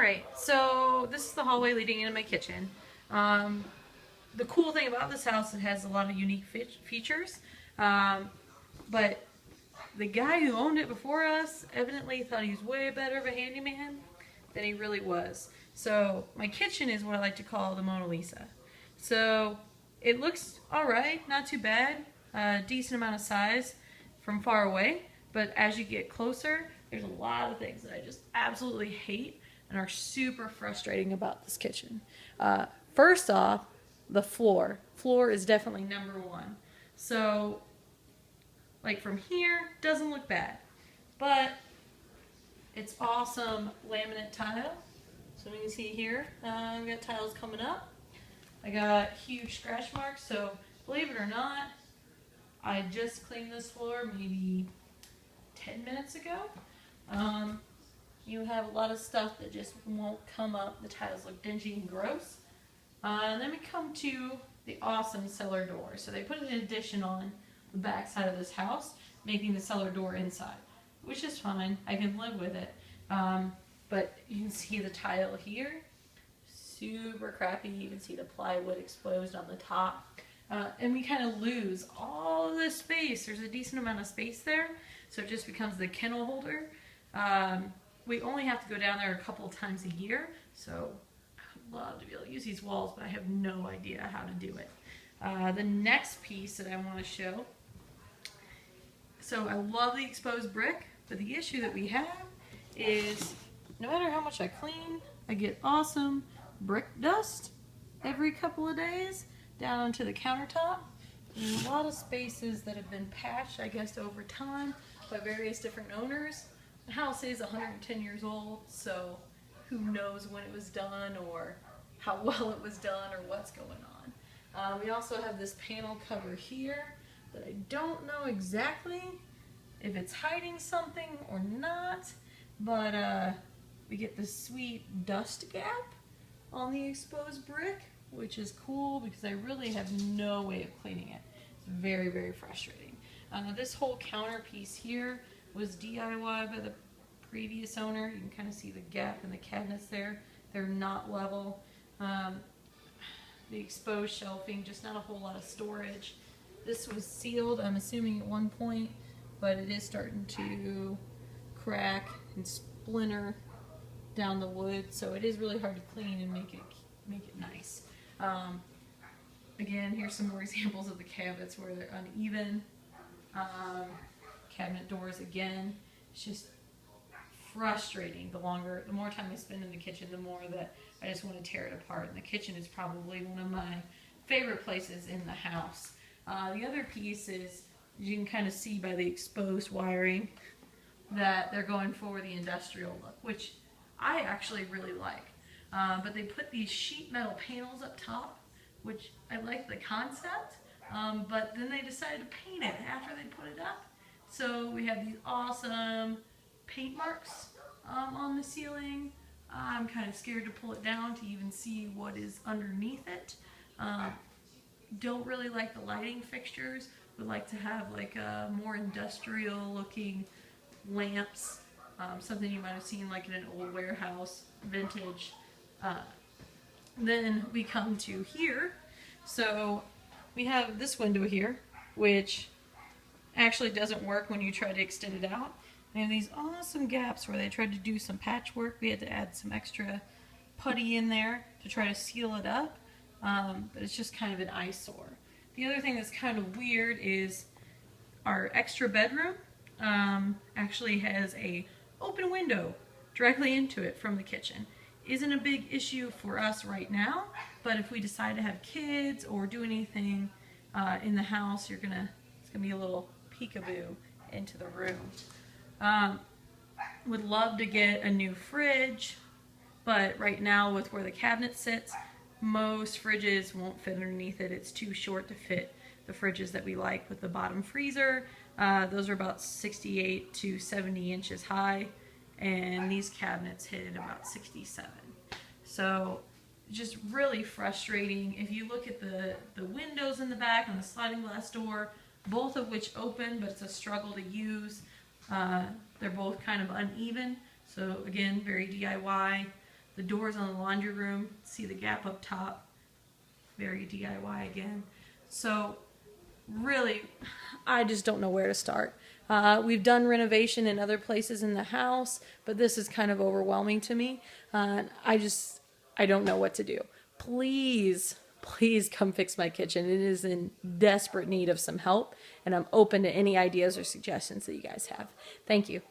Alright, so this is the hallway leading into my kitchen. The cool thing about this house, it has a lot of unique features, but the guy who owned it before us evidently thought he was way better of a handyman than he really was. So my kitchen is what I like to call the Mona Lisa. So it looks alright, not too bad, decent amount of size from far away, but as you get closer, there's a lot of things that I just absolutely hate and are super frustrating about this kitchen. First off, the floor. Floor is definitely number one. So, like from here, doesn't look bad, but it's awesome laminate tile. So you can see here, I've got tiles coming up. I got huge scratch marks, so believe it or not, I just cleaned this floor maybe 10 minutes ago. You have a lot of stuff that just won't come up. The tiles look dingy and gross. And then we come to the awesome cellar door. So they put an addition on the back side of this house, making the cellar door inside, which is fine. I can live with it. But you can see the tile here, super crappy. You can see the plywood exposed on the top. And we kind of lose all of this space. There's a decent amount of space there, so it just becomes the kennel holder. We only have to go down there a couple of times a year, so I would love to be able to use these walls, but I have no idea how to do it. The next piece that I want to show, so I love the exposed brick, but the issue that we have is no matter how much I clean, I get awesome brick dust every couple of days down onto the countertop. There's a lot of spaces that have been patched, I guess, over time by various different owners. The house is 110 years old, so who knows when it was done or how well it was done or what's going on. We also have this panel cover here that I don't know exactly if it's hiding something or not, but we get this sweet dust gap on the exposed brick, which is cool because I really have no way of cleaning it. It's very, very frustrating. This whole counter piece here was DIY by the previous owner. You can kind of see the gap in the cabinets there. They're not level. The exposed shelving, just not a whole lot of storage. This was sealed, I'm assuming, at one point, but it is starting to crack and splinter down the wood, so it is really hard to clean and make it nice. Again, here's some more examples of the cabinets where they're uneven. Cabinet doors again. It's just frustrating. The more time I spend in the kitchen, the more that I just want to tear it apart. And the kitchen is probably one of my favorite places in the house. The other piece is, you can kind of see by the exposed wiring that they're going for the industrial look, which I actually really like. But they put these sheet metal panels up top, which I like the concept, but then they decided to paint it after they put it up. So we have these awesome paint marks on the ceiling. I'm kind of scared to pull it down to even see what is underneath it. Don't really like the lighting fixtures. Would like to have like a more industrial looking lamps, something you might have seen like in an old warehouse, vintage. Then we come to here. So we have this window here, which actually doesn't work when you try to extend it out. We have these awesome gaps where they tried to do some patchwork. We had to add some extra putty in there to try to seal it up, but it's just kind of an eyesore. The other thing that's kind of weird is our extra bedroom actually has a open window directly into it from the kitchen. Isn't a big issue for us right now, but if we decide to have kids or do anything in the house, it's gonna be a little peekaboo into the room. Would love to get a new fridge, but right now with where the cabinet sits, most fridges won't fit underneath it. It's too short to fit the fridges that we like with the bottom freezer. Those are about 68 to 70 inches high, and these cabinets hit about 67. So just really frustrating. If you look at the windows in the back and the sliding glass door, both of which open, but it's a struggle to use. They're both kind of uneven, so again, very DIY. The doors on the laundry room, see the gap up top, very DIY again. So really, I just don't know where to start. We've done renovation in other places in the house, but this is kind of overwhelming to me. I don't know what to do. Please, please come fix my kitchen. It is in desperate need of some help, and I'm open to any ideas or suggestions that you guys have. Thank you.